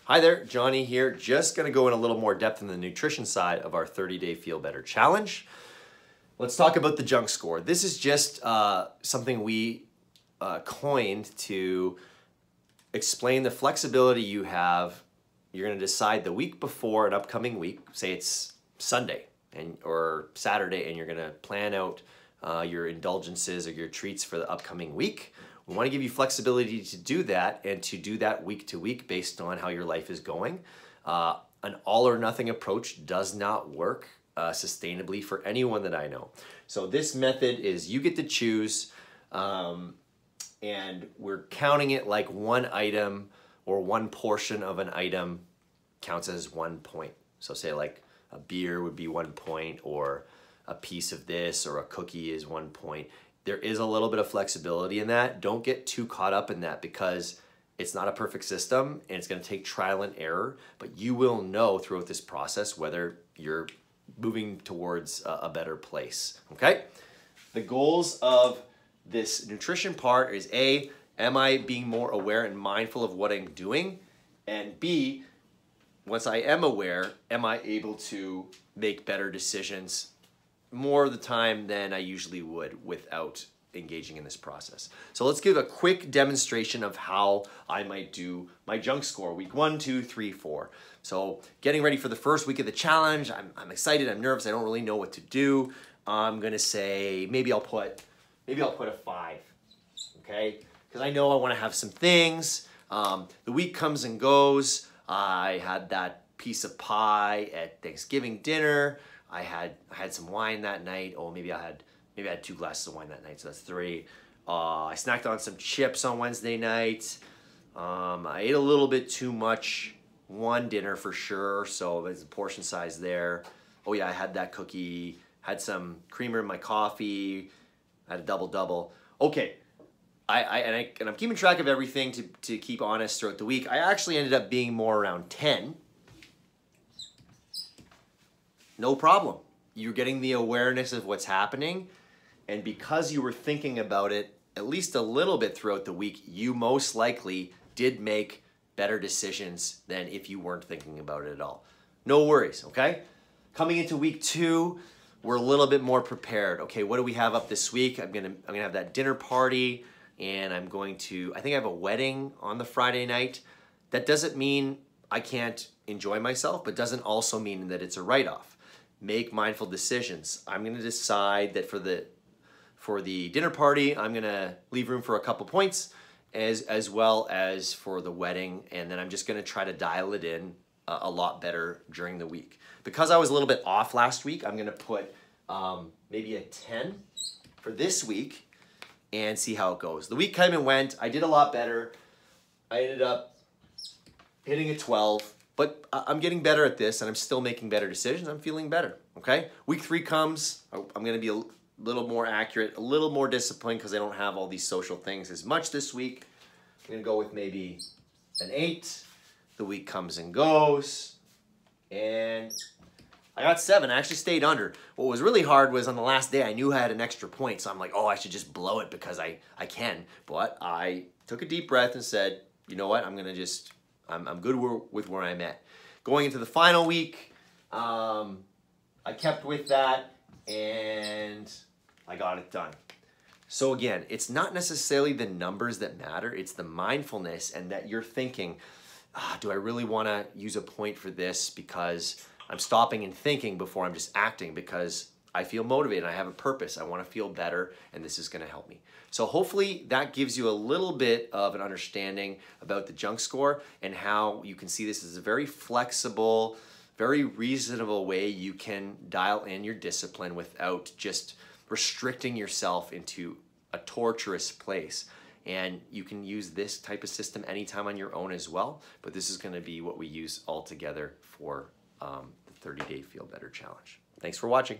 Hi there, Johnny here. Just gonna go in a little more depth in the nutrition side of our 30-day Feel Better Challenge. Let's talk about the junk score. This is just something we coined to explain the flexibility you have. You're gonna decide the week before an upcoming week, say it's Sunday or Saturday, and you're gonna plan out your indulgences or your treats for the upcoming week. We want to give you flexibility to do that and to do that week to week based on how your life is going. An all or nothing approach does not work sustainably for anyone that I know. So this method is you get to choose, and we're counting it like one item or one portion of an item counts as 1 point. So say like a beer would be 1 point, or a piece of this or a cookie is 1 point. There is a little bit of flexibility in that. Don't get too caught up in that because it's not a perfect system and it's gonna take trial and error, but you will know throughout this process whether you're moving towards a better place, okay? The goals of this nutrition part is A, am I being more aware and mindful of what I'm doing? And B, once I am aware, am I able to make better decisions more of the time than I usually would without engaging in this process. So let's give a quick demonstration of how I might do my junk score, week 1, 2, 3, 4. So getting ready for the first week of the challenge, I'm excited, I'm nervous, I don't really know what to do. I'm gonna say, maybe I'll put a 5, okay? Because I know I wanna have some things. The week comes and goes. I had that piece of pie at Thanksgiving dinner. I had some wine that night. Oh, maybe I had 2 glasses of wine that night, so that's 3. I snacked on some chips on Wednesday night. I ate a little bit too much one dinner for sure, so there's a portion size there. Oh yeah, I had that cookie, had some creamer in my coffee, had a double-double. Okay, and I'm keeping track of everything to keep honest throughout the week. I actually ended up being more around 10. No problem. You're getting the awareness of what's happening, and because you were thinking about it at least a little bit throughout the week, you most likely did make better decisions than if you weren't thinking about it at all. No worries, okay? Coming into week 2, we're a little bit more prepared. Okay, what do we have up this week? I'm gonna have that dinner party, and I think I have a wedding on the Friday night. That doesn't mean I can't enjoy myself, but doesn't also mean that it's a write-off. Make mindful decisions. I'm gonna decide that for the dinner party, I'm gonna leave room for a couple points as well as for the wedding, and then I'm just gonna try to dial it in a lot better during the week. Because I was a little bit off last week, I'm gonna put maybe a 10 for this week and see how it goes. The week came and went, I did a lot better. I ended up hitting a 12. But I'm getting better at this, and I'm still making better decisions. I'm feeling better, okay? Week 3 comes. I'm going to be a little more accurate, a little more disciplined because I don't have all these social things as much this week. I'm going to go with maybe an 8. The week comes and goes, and I got 7. I actually stayed under. What was really hard was on the last day, I knew I had an extra point, so I'm like, oh, I should just blow it because I can. But I took a deep breath and said, you know what, I'm good with where I'm at. Going into the final week, I kept with that and I got it done. So again, it's not necessarily the numbers that matter, it's the mindfulness and that you're thinking, do I really want to use a point for this because I'm stopping and thinking before I'm just acting because I feel motivated, I have a purpose, I want to feel better, and this is going to help me. So hopefully that gives you a little bit of an understanding about the junk score and how you can see this as a very flexible, very reasonable way you can dial in your discipline without just restricting yourself into a torturous place. And you can use this type of system anytime on your own as well, but this is going to be what we use all together for the 30-day Feel Better Challenge. Thanks for watching.